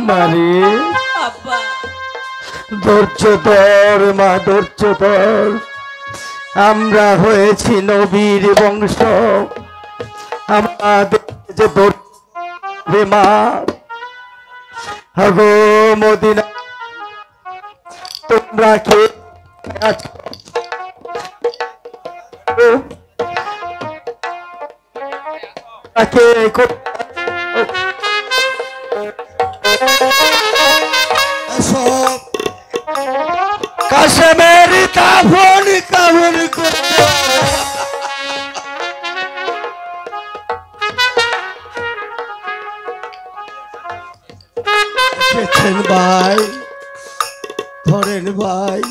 মারে আব্বা ধৈর্য ধর মা, ধৈর্য ধর। আমরা হয়েছি নবীর বংশ, আমাদের যে ধৈর্য মা। আগো মদিনা তোমরা কে আছো? কে কাশেমের কাফন কাফন করতে ভাই, ধরেন ভাই,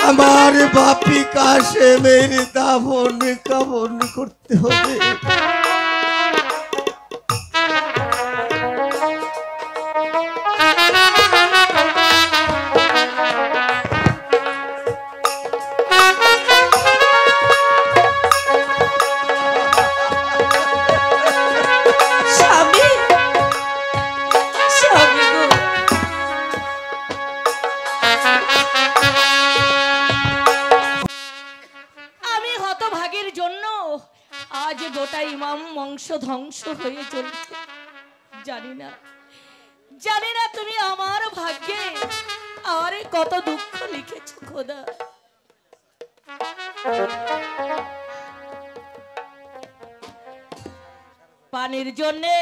আমার বাপি কাশেমের দাফন কাফন করতে হবে। ধ্বংস হয়ে চলছে। জানি না, জানি না তুমি আমার ভাগ্যে আর কত দুঃখ লিখেছো খোদা। পানির জন্যে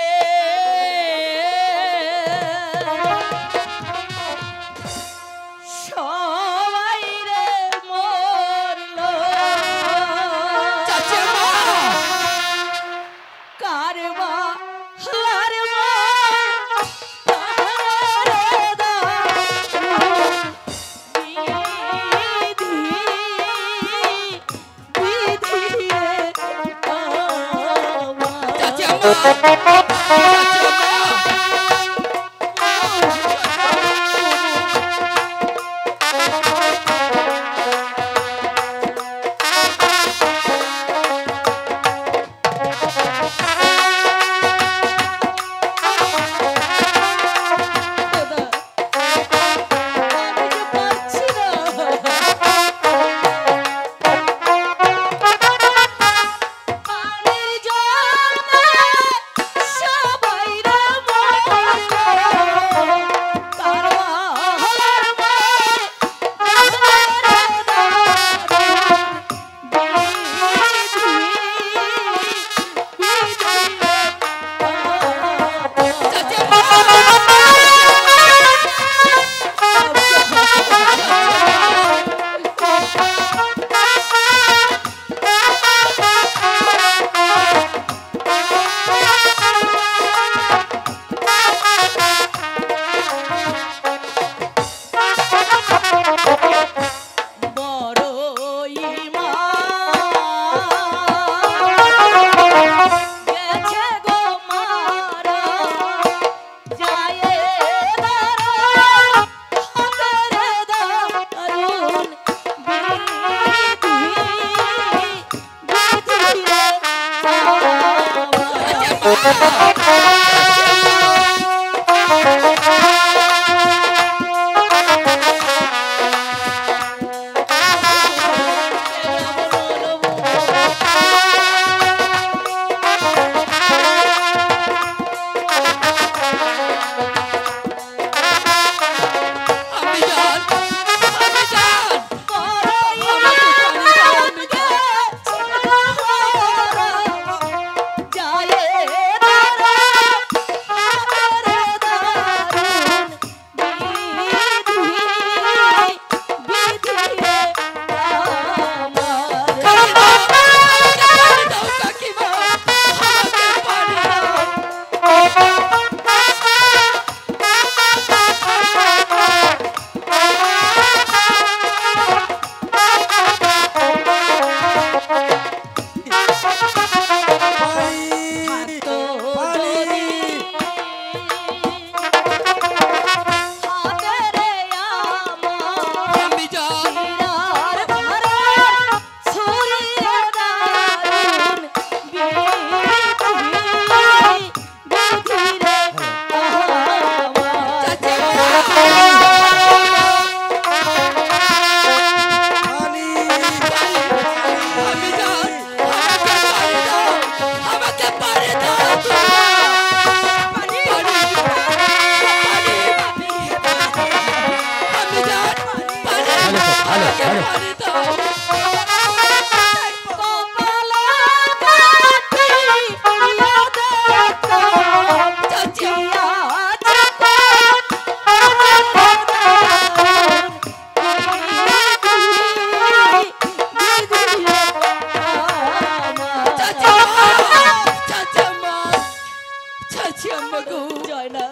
জয়না,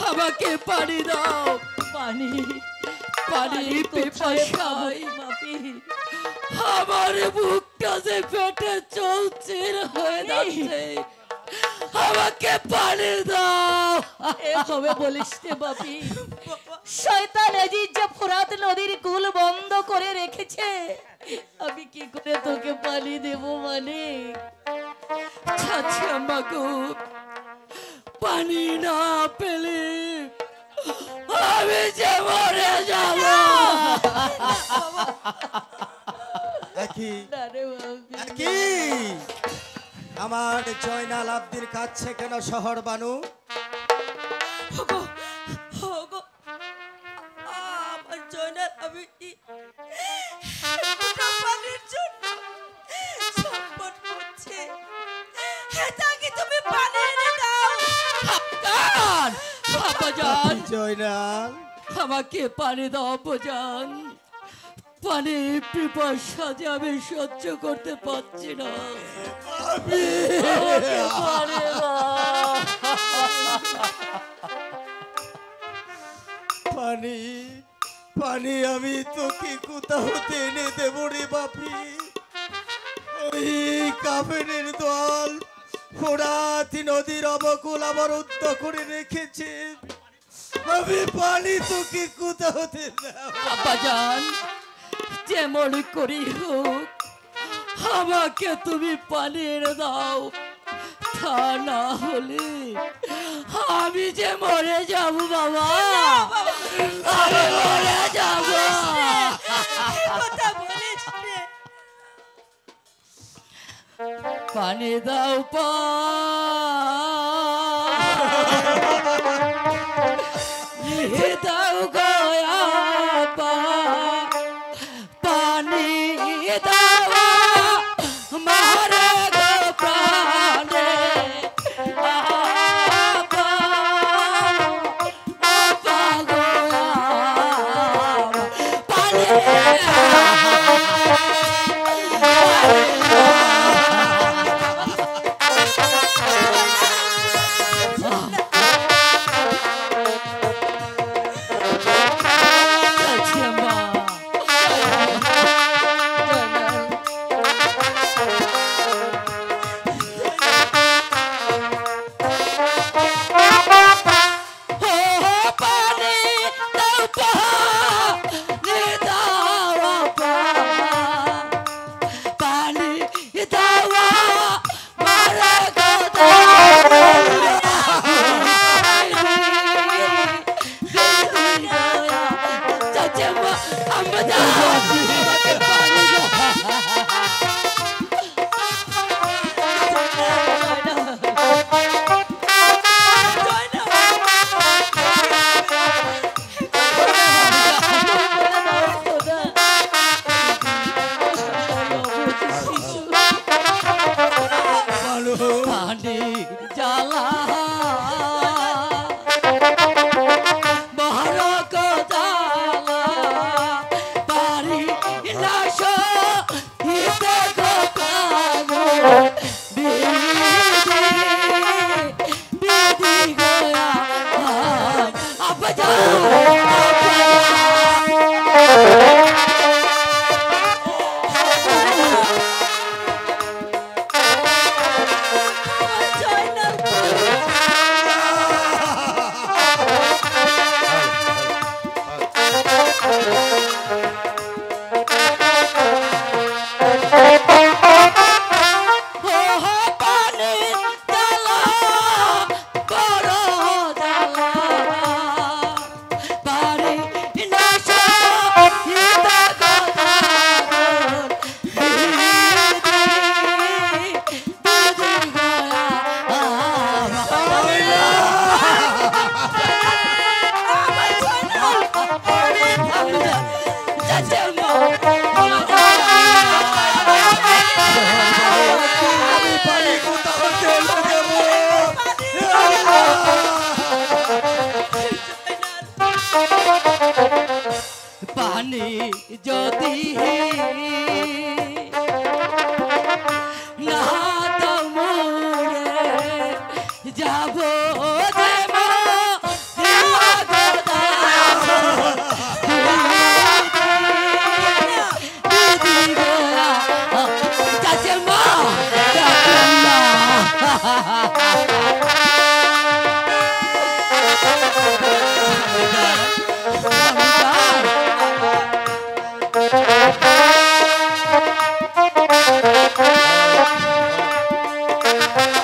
আমাকে পানি দাও, পানি পানি পিপাসায় বাপি। আমার বুকটা যে পেটে চলছিল হয়ে যাচ্ছে, আমাকে পানি দাও। এভাবে বলিস রে বাপি, শয়তান আজিজ যে ফোরাত নদীর কুল বন্ধ করে রেখেছে, আমি কি করে তোকে পানি দেব? মানে চাচি আমাকে পানি না পেলে আমি যে মরে যাব। একই না রে বাপি। একই আমার জয়নাল আব্দির কাছে কেন শহর বানু? ওগো, ওগো, আমার জয়নাল আমি পানির জন্য ছটফট করছে, এটাকে তুমি পানি এনে দাও। আব্বাজান, আব্বাজান, জয়নাল আমাকে পানি দাও আব্বাজান। পানি পিপাসা যে আমি সহ্য করতে পারছি না। পানি পানি আমি তোকে কোথাও হতে এনে দেব রে বাপি? ওই কাফেরের দল ফোরাতি নদীর অবকুল অবরুদ্ধ করে রেখেছে, আমি পানি তোকে কোথাও হতে দেব? আব্বাজান, যেমন করি হোক আমাকে তুমি পানি এনে দাও, তা না হলে আমি যে মরে যাব বাবা, আমি মরে যাব। পানি দাও পানি দাও গয়া পানি দাও মারে গো প্রাণে। জয়নাল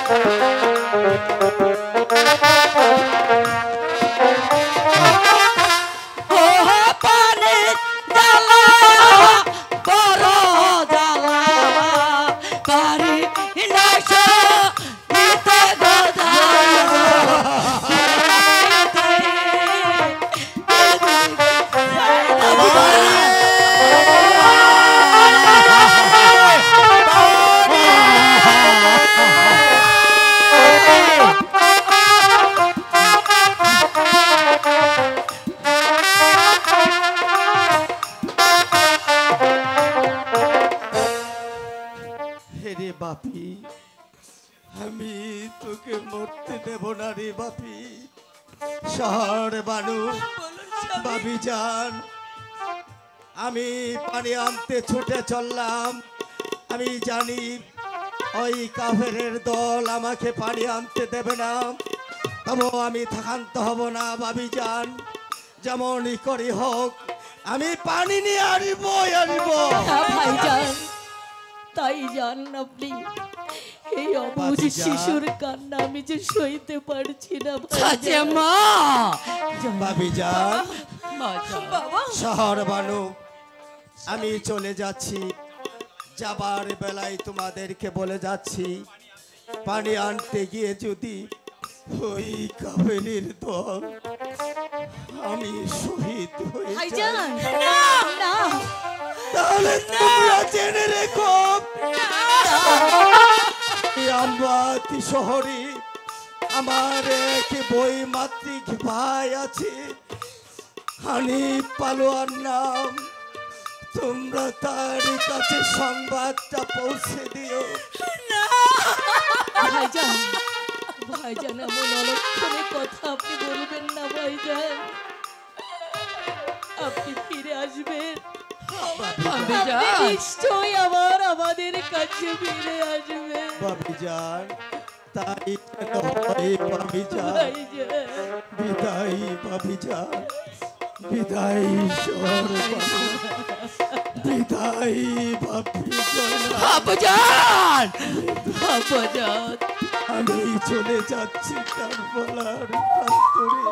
ও পানি জ্বালা বড় জ্বালা পারি না সহিতে হেরে বাপি, আমি তোকে মরতে দেব না রে বাপি। শহর বানু বাপি যান, আমি পানি আনতে ছুটে চললাম। আমি জানি ওই কাফেরের দল আমাকে পানি আনতে দেবে না, তবু আমি থাকান্ত হব না বাবি যান। যেমনই করি হোক আমি পানি নিয়ে আসবো। ভাইজান, তাই জান আপনি। এই অবুঝ বাতিজা। শিশুর কান্না আমি যে সইতে পারছি না চাচা ভাইজান। মা বাবি যান, বাবা শহর বানু আমি চলে যাচ্ছি। যাবার বেলায় তোমাদেরকে বলে যাচ্ছি, পানি আনতে গিয়ে যদি ওই কাবেরীর দল আমি শহীদ হয়ে যাই, ভাইজান না, তাহলে তোমরা জেনে রেখো এই আমবাতি শহরে আমার এক বই মাতৃক ভাই আছে, হানিফ পালোয়ার নাম। তোমরা তার কাছে সংবাদটা পৌঁছে দিও। ভাইজান, ভাইজান এমন অলক্ষণে কথা আপনি বলবেন না ভাইজান। আপনি ফিরে আসবেন, আপনি নিশ্চয়ই আমাদের কাছে ফিরে আসবেন বাবিজান, তাই যেন হয় বাবিজান। ভাইজান। বিদায় বাবিজান, বিদায় শহর বানু, বিদায় বাবিজান। আব্বাজান আব্বাজান আমি চলে যাচ্ছি কারবালার প্রান্তরে,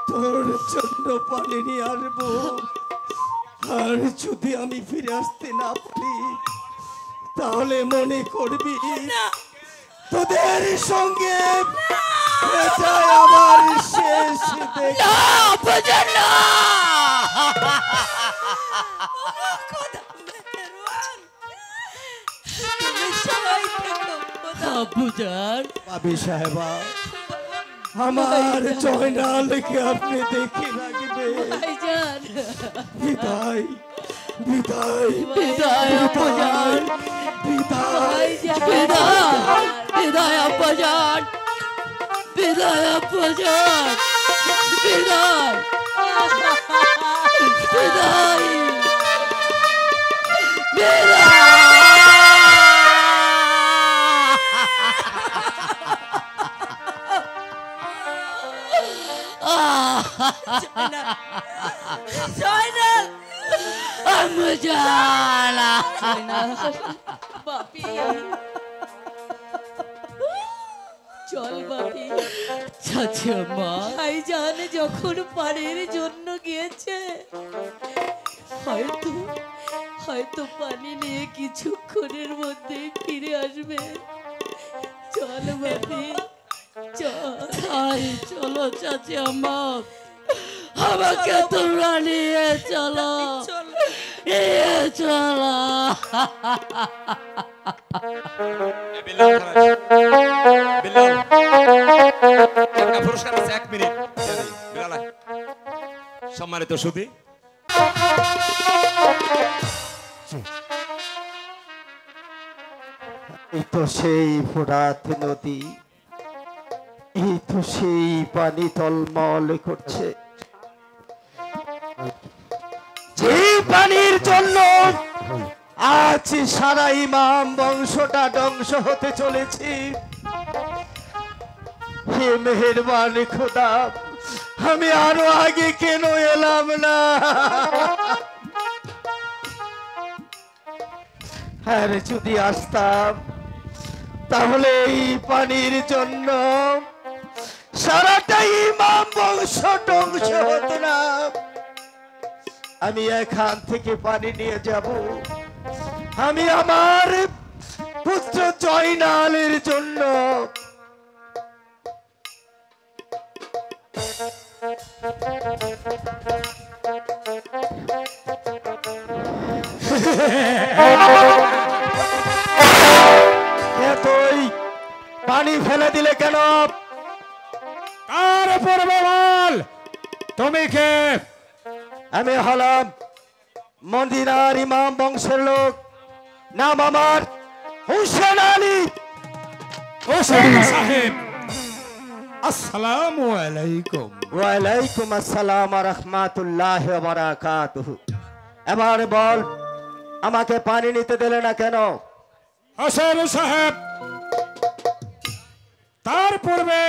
তোর জন্য পানি নিয়ে আসবো। আর যদি আমি ফিরে আসতে না পারি, তাহলে মনে করবি তোদের সঙ্গে এটাই আমার শেষ দেখা। আব্বাজান না আব্বাজান বাবি সাহেবা, আমার জয়নালকে আপনি দেখে রাখবেন। ভাইজান, বিদায়, বিদায়, বিদায় আব্বাজান বিদায়। বিদায় বিদায় আব্বাজান বিদায় আব্বাজান বিদায় বিদায় বাপি চল বাপি। চাচা মা ভাইজান যখন পানির জন্য গিয়েছে, হয়তো হয়তো পানি নিয়ে কিছুক্ষণের মধ্যেই ফিরে আসবে। চল বাপি চল। তাই চলো চাচা মা, আমাকে তোমরা নিয়ে চলো নিয়ে চলো। বিল্লাল বিল্লাল একটা পুরস্কার আছে, 1 মিনিট বিল্লাল। সম্মানিত সুধী, এই তো সেই ফোরাত নদী, এই তো সেই পানি টলমল করছে, যে পানির জন্য আজ সারা ইমাম বংশটা ধ্বংস হতে চলেছে। হে মেহেরবান খোদা, আমি আরো আগে কেন এলাম না? আর যদি আসতাম তাহলে এই পানির জন্য সারাটাই ইমাম বংশ ধ্বংস হতো না। আমি এখান থেকে পানি নিয়ে যাব, আমি আমার পুত্র জয়নালের জন্য। তুই পানি ফেলে দিলে কেন? কার পূর্বে বল, তুমি কে? আমি হলাম মদিনার ইমাম বংশের লোক, নাম আমার হুসেন আলী। হোসেন সাহেব, আসসালামু আলাইকুম। ওয়ালাইকুম আসসালাম ওয়া রাহমাতুল্লাহি ওয়া বারাকাতুহু। এবার বল, আমাকে পানি নিতে দিলে না কেন? হোসেন সাহেব, তার পূর্বে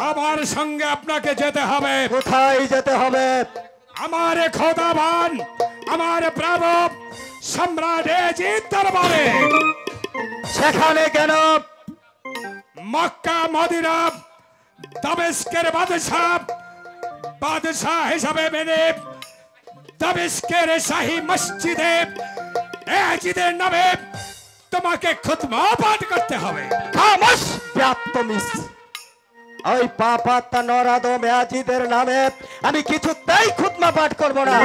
আমার সঙ্গে আপনাকে যেতে হবে। কোথায় যেতে হবে? আমার খোদাবান, আমার প্রভু সম্রাট এজিদ দরবারে। সেখানে কেন? মক্কা মদিনা দামেস্কের বাদশাহ হিসাবে মেনে দামেস্কের শাহী মসজিদে এজিদের নামে তোমাকে খুতমা পাঠ করতে হবে। খামোশ ব্যাপ্তমিস, ওই পাপাত্তা নরাদম এজিদের নামে আমি কিছুতেই খুতমা পাঠ করব না।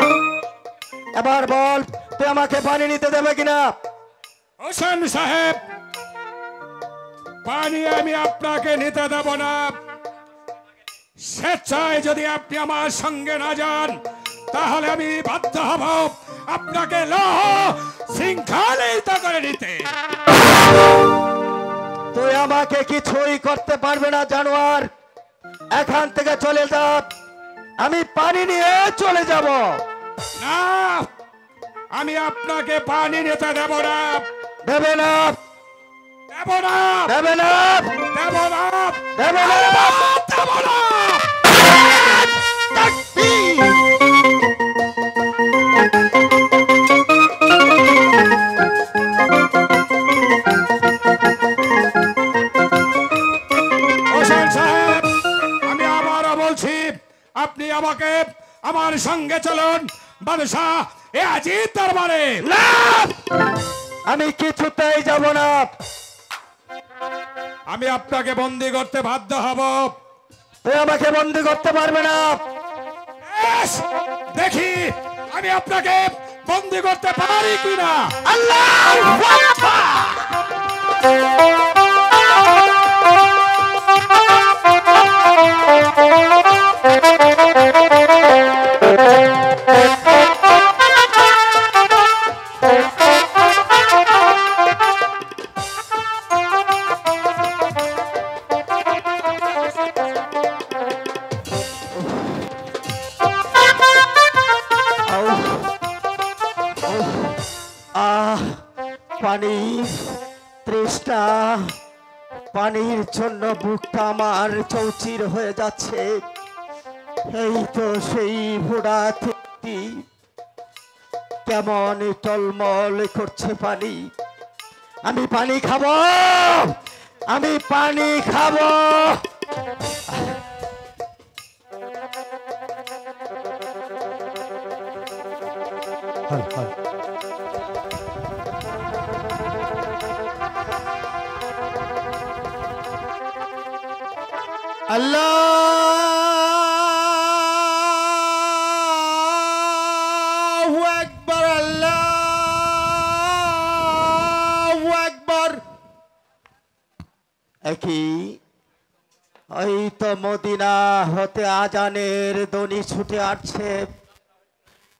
এবার বল, তুই আমাকে পানি নিতে দেবে কিনা? হোসেন সাহেব, পানি আমি আপনাকে নিতে দেব না। স্বেচ্ছায় যদি আপনি আমার সঙ্গে না যান, তাহলে আমি বাধ্য হব আপনাকে লৌহ শৃঙ্খলিত করে নিতে। তুই আমাকে কিছুই করতে পারবে না জানোয়ার। এখান থেকে চলে যা, আমি পানি নিয়ে চলে যাব। না, আমি আপনাকে পানি নিতে দেব না। দেবে না, দেব না, দেবে না, দেব না, দেবে না। দেব না। হোসেন সাহেব, আমি আবারও বলছি, আপনি আমাকে আমার সঙ্গে চলুন বাদশাহ এজিদ দরবারে। না, আমি কিছুতেই যাব না। আমি আপনাকে বন্দী করতে বাধ্য হব। তুই আমাকে বন্দী করতে পারবে না। বেশ, দেখি আমি আপনাকে বন্দী করতে পারি কিনা। আল্লাহু আকবার। পানি তৃষ্ণা, পানির জন্য বুকটা আমার চৌচির হয়ে যাচ্ছে। এই তো সেই ভোড়া তৃপ্তি, কেমন টলমল করছে পানি। আমি পানি খাবো, আমি পানি খাবো। আল্লাহু আকবার, আল্লাহু আকবার। একই ওই তো মদিনা হতে আজানের ধ্বনি ছুটে আসছে।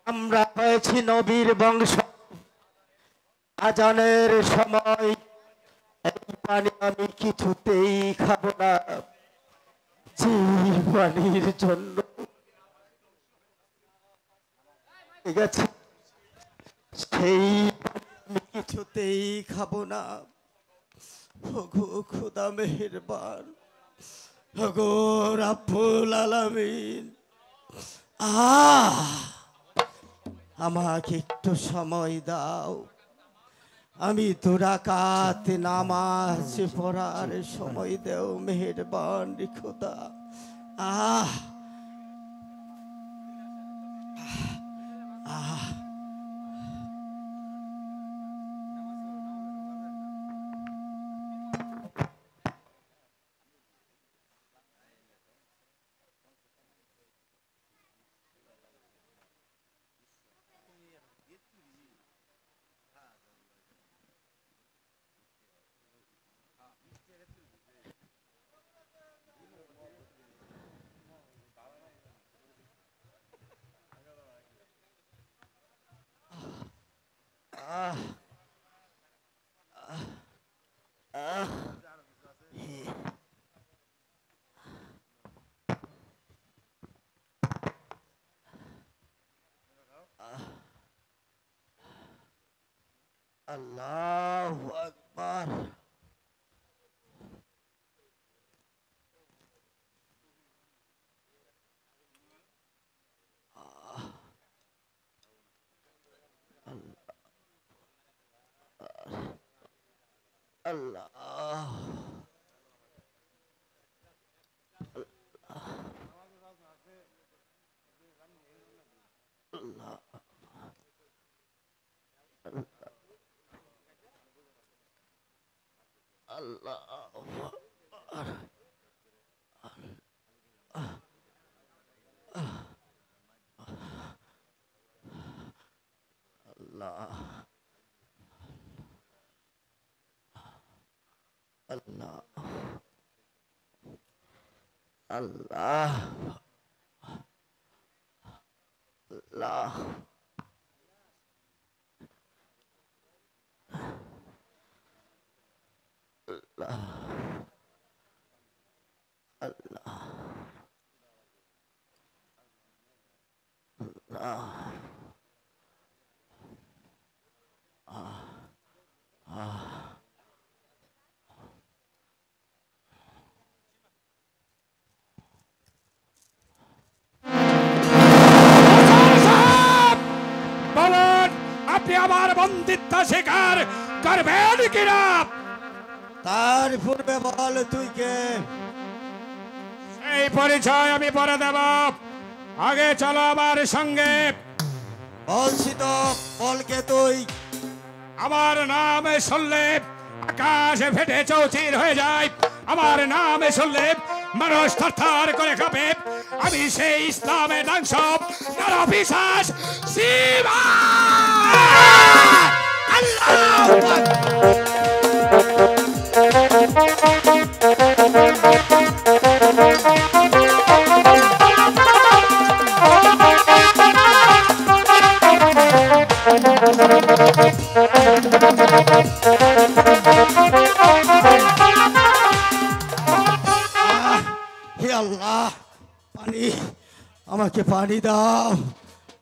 আমরা হয়েছি নবীর বংশ। আজানের সময় এই পানি আমি কিছুতেই খাবো না। যে পানির জন্য ঠিক আছে, সেই আমি কিছুতেই খাবো না। ওগো খোদা মেহেরবান, ওগো রাব্বুল আলামিন, আমাকে একটু সময় দাও। আমি দুরাকাত নামাজ পড়ার সময় দেও মেহেরবান খোদা। আহ আহ আল্লাহু আকবার। আল্লাহ আল্লাহ আল্লাহ বলুন আপনি আমার বন্দিত্ব স্বীকার করবেন কিনা? তার পূর্বে বল তুই কে? এই পরিচয় আমি পরে দেব, আগে চলো আমার সঙ্গে। বলছি তো, বল কে তুই? আমার নাম শুনলে আকাশ ফেটে চৌচির হয়ে যায়, আমার নাম শুনলে মানুষ থরথর করে কাঁপে। আমি সেই ইসলামের ধ্বংস নরপিশাচ শিবা। আল্লাহু হে আল্লাহ, পানি, আমাকে পানি দাও,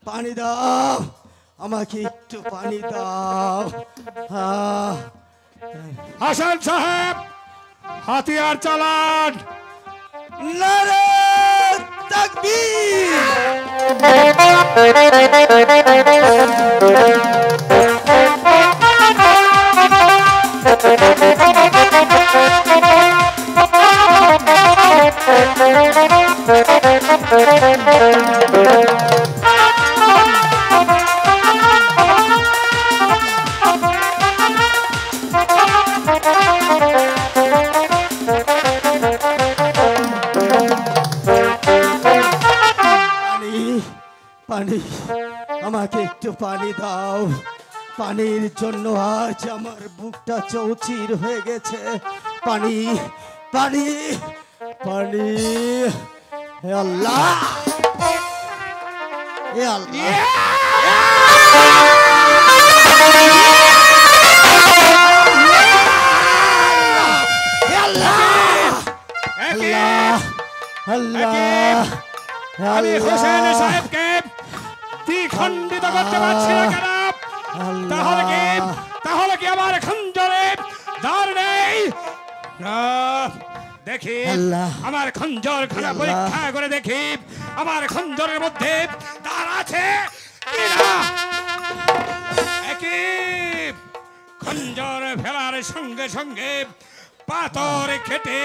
পানি দাও, আমাকে একটু পানি দাও। হাসান সাহেব হাতিয়ার চালান। নারে তাকবীর। পানি, আমাকে একটু পানি দাও। পানির জন্য আজ আমার বুকটা চৌচির হয়ে গেছে। পানি, পানি, পানি। হে আল্লাহ, হে আল্লাহ। আমি হোসেন সাহেবকে দ্বিখণ্ডিত করতে পারছি না কেন? তাহলে কি আমার খঞ্জরে ধার নেই? না, দেখি আমার খঞ্জর খানা পরীক্ষা করে দেখি আমার খঞ্জরের মধ্যে তার আছে কিনা। খঞ্জর ফেলার সঙ্গে সঙ্গে পাথর খেটে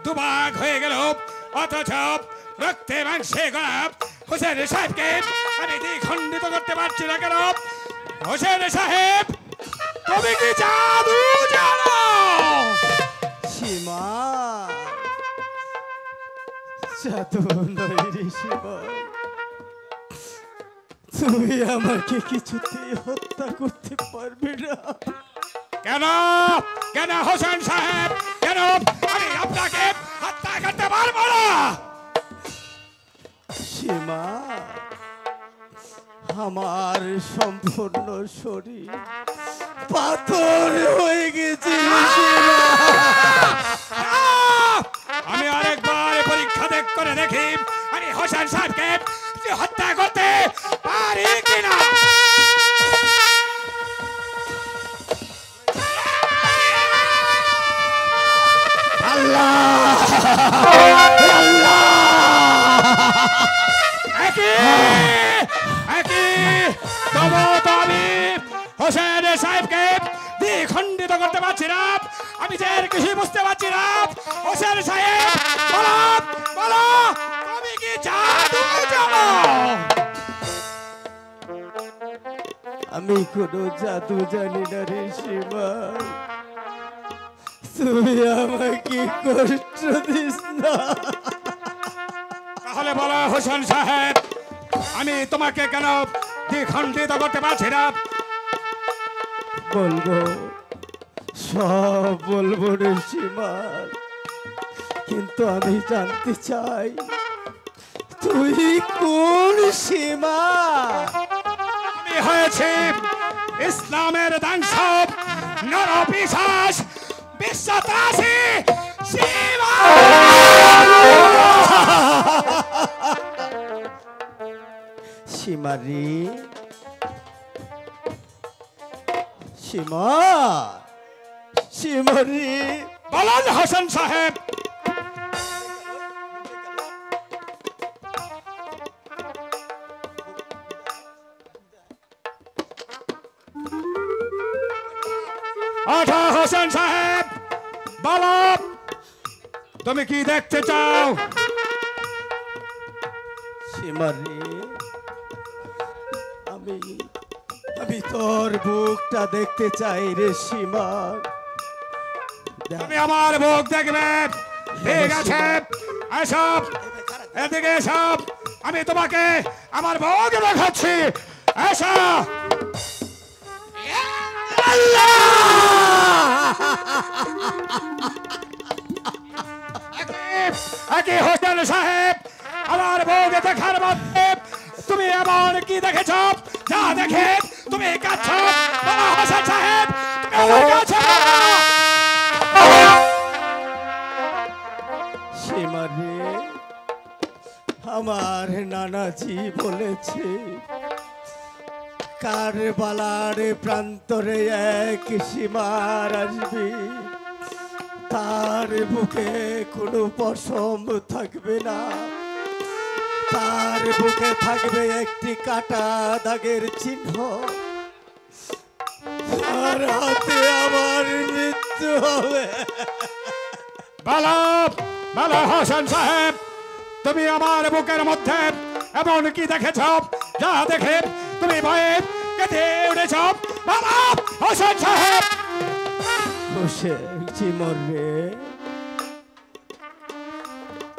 দুভাগ হয়ে গেল, অথচ রক্তে মাংসে গড়া হোসেন সাহেবকে আমি দ্বিখণ্ডিত করতে পারছি না কেন? হোসেন সাহেব, তুমি কি জাদু জানো? সীমা, জাদু নয় রে সীমা, তুমি আমাকে কিছুতেই হত্যা করতে পারবে না। কেন কেন হোসেন সাহেব, কেন আমি আপনাকে হত্যা করতে পারবো না? সীমা, আমার সম্পূর্ণ শরীর পাথর হয়ে গেছে সীমা। আমি আরেকবার পরীক্ষা করে দেখি আমি হোসেন সাহেবকে হত্যা করতে পারি কিনা। হোসেন সাহেবকে দ্বিখণ্ডিত করতে পারছি না, আমি যে আর কিছুই বুঝতে পারছি না। হোসেন সাহেব, বলো বলো, তুমি কি জাদু জানো? আমি কোনো জাদু জানি না রে সীমা, তুমি আমাকে কষ্ট দিস না। তাহলে বলো হোসেন সাহেব, আমি তোমাকে কেন দ্বিখণ্ডিত করতে পারছি না? বলবো, সব বলবো রে সীমা, কিন্তু আমি জানতে চাই তুই কোন সীমা? আমি হয়েছি ইসলামের ধ্বংস নরপিশাচ বিশ্বত্রাসী সীমা। সীমা রে সীমা, সীমা রে, বলুন হোসেন সাহেব। আচ্ছা হোসেন সাহেব, বলো তুমি কি দেখতে চাও? সীমা রে, আমি তোর বুকটা দেখতে চাই রে সীমা। তুমি আমার মুখ দেখবে? ঠিক আছে, এসব এদিকে এসব, আমি তোমাকে আমার মুখ দেখাচ্ছি। এসো। হোসেন সাহেব, আমার বউকে দেখার মধ্যে তুমি এমন কি দেখেছ যা দেখে তুমি কাঁদছ? হোসেন সাহেব, তুমি আমার কাছে সীমা রে, আমার নানাজি বলেছে কারবালার প্রান্তরে এক সীমার আসবে, তার বুকে কোনো পশম থাকবে না, তার বুকে থাকবে একটি কাটা দাগের চিহ্ন, তার হাতে আমার মৃত্যু হবে। বলো বলো হোসেন সাহেব, তুমি আমার বুকের মধ্যে এমন কি দেখেছ যা দেখে তুমি ভয়ে কেঁদে উঠেছ? বলো হোসেন সাহেব। হোসেন চিমর রে,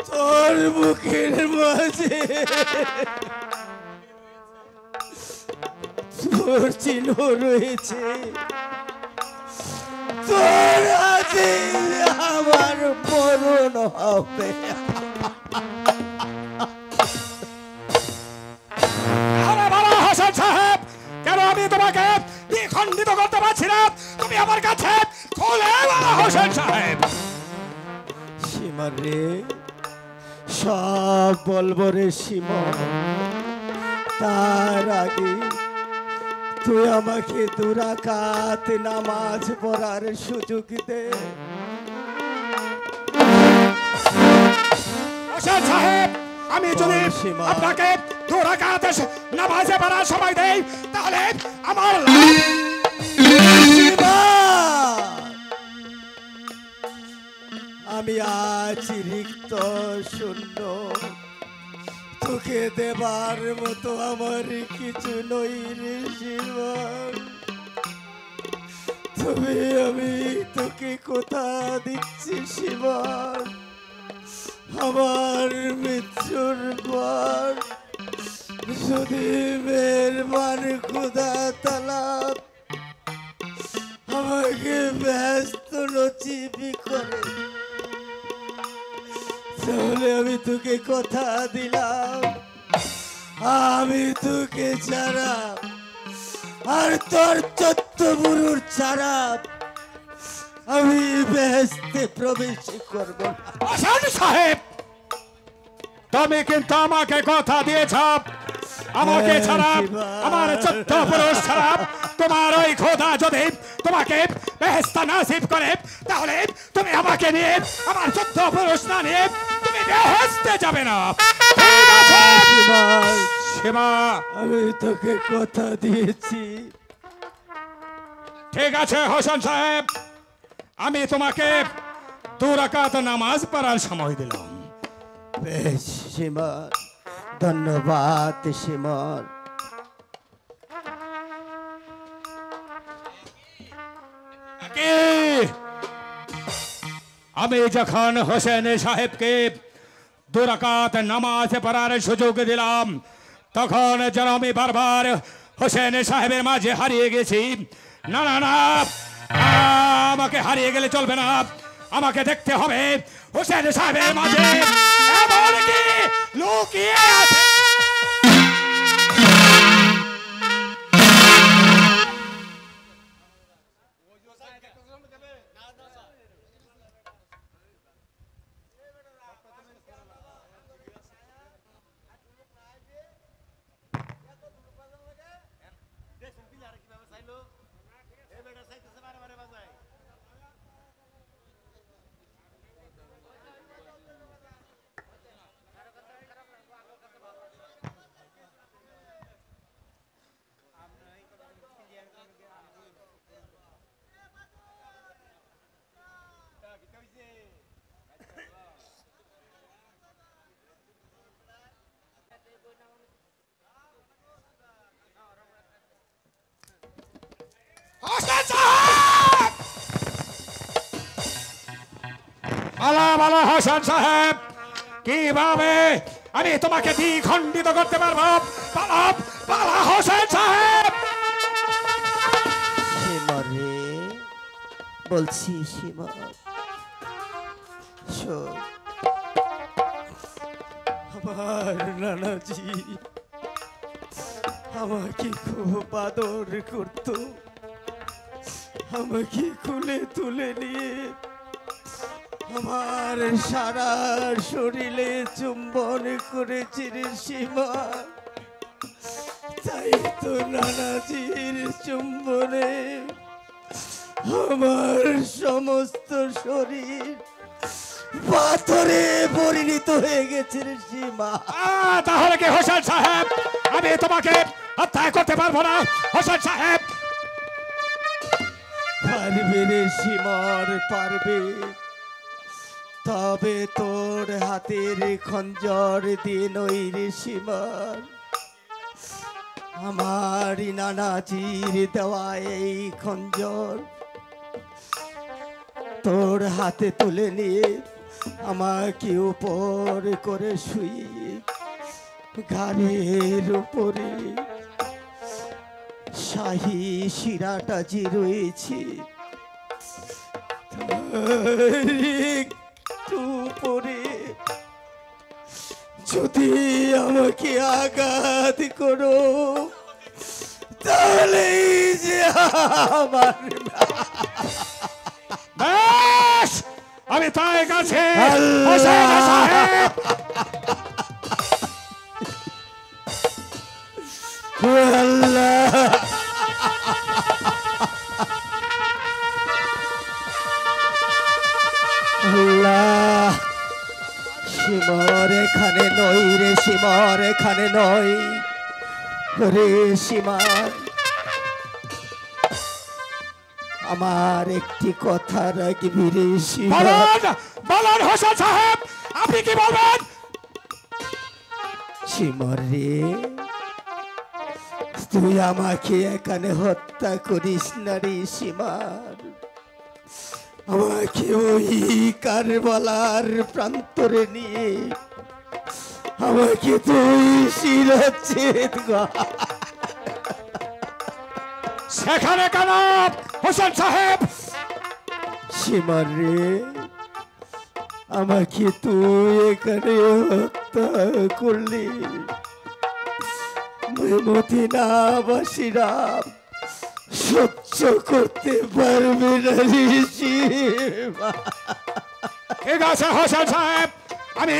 তোর বুকের মাঝে তোর চিহ্ন রয়েছে, তোর হাতে আমার মরণ হবে। আরে বলো হোসেন সাহেব, কেন আমি তোমাকে দ্বিখণ্ডিত করতে পারছি না? তুমি আমার কাছে খুলে বলো হোসেন সাহেব। সীমা রে, সব বলবো রে সীমা, তার আগে তুই আমাকে দুরাকাত নামাজ পড়ার সুযোগ দে। হোসেন সাহেব, আমি যদি সীমা। আপনাকে দুরাকাত নামাজে পড়ার সময় দেই তাহলে আমার সীমা আমি আজ রিক্ত শূন্য, তোকে দেবার মতো আমার কিছু নই রে শিবন। তবে আমি তোকে কথা দিচ্ছি শিবন, আমার মৃত্যুর পর যদি মেহরবান খুদা তালা আমাকে ব্যস্ত নচিবি করে, তাহলে আমি তোকে কথা দিলাম, আমি তোকে ছাড়া আর তোর 14 বুড়ুর ছাড়া আমি বেহেশতে প্রবেশ করব না। হাসান সাহেব, তুমি কিন্তু আমাকে কথা দিয়েছ আমাকে ছাড়া, আমার 14 পুরুষ ছাড়া তোমার ওই খোদা যদি তোমাকে বেহেশত নসিব করে, তাহলে তুমি আমাকে নিয়ে, আমার 14 পুরুষ না নিয়ে তুমি বেহেশতে যাবে না। ঠিক আছে শিবা, আমি তোকে কথা দিয়েছি। ঠিক আছে হোসেন সাহেব, আমি তোমাকে 2 রাকাত নামাজ পড়ার সময় দিলাম। বেশ সীমন, ধন্যবাদ সীমন। কি আমি যখন হোসেন সাহেবকে 2 রাকাত নামাজ পড়ার সুযোগ দিলাম, তখন যেন আমি বারবার হোসেন সাহেবের মাঝে হারিয়ে গেছি। না না না, আমাকে হারিয়ে গেলে চলবে না, আমাকে দেখতে হবে হোসেন সাহেবের মাঝে এমন কি লুকিয়ে আছে। হোসেন সাহেব, কিভাবে আমি তোমাকে দ্বিখণ্ডিত করতে পারবো? পালা পালা হোসেন সাহেব। সীমন রে, বলছি সীমন, শোন, আমার নানাজি আমাকে খুব আদর করত, আমাকে খুলে তুলে নিয়ে আমার সারা শরীরে চুম্বন করেছে রে সীমা। তাই তো নানাজির চুম্বনে আমার সমস্ত শরীর পাথরে পরিণত হয়ে গেছে রে সীমা। তাহলে কি হোসেন সাহেব আমি তোমাকে হত্যা করতে পারবো না? হোসেন সাহেব পারবে রে সীমর, পারবে, তবে তোর হাতের খঞ্জর দিয়ে নই রে সীমর, আমার নানাজির দেওয়া এই খঞ্জর তোর হাতে তুলে নিয়ে আমাকে উপর করে শুয়ে ঘাড়ের উপরে শাহী শিরাটা যে রয়েছে একটু পরে যদি আমাকে আঘাত করো তাহলে যে আমার বেশ, আমি তাই কাছে আল্লাহ। হোসেন সাহেব আল্লাহ আল্লাহ, সীমর এখানে নই রে, সীমর এখানে নই রে সীমার, আমার একটি কথা রাখবি রে সীমা। বলুন বলুন হোসেন সাহেব, আপনি কি বলবেন? সীমার রে, তুই আমাকে এখানে হত্যা করিস না রে সীমার। আমাকে ওই কারবালার প্রান্তরে নিয়ে আমাকে তুই শিরচ্ছেদ সেখানে কেন হোসেন সাহেব? সীমার রে, আমাকে তুই এখানে হত্যা করলি, মদিনাবাসীরা সহ্য করতে পারবে না রে সীমা। ঠিক আছে হোসেন সাহেব, আমি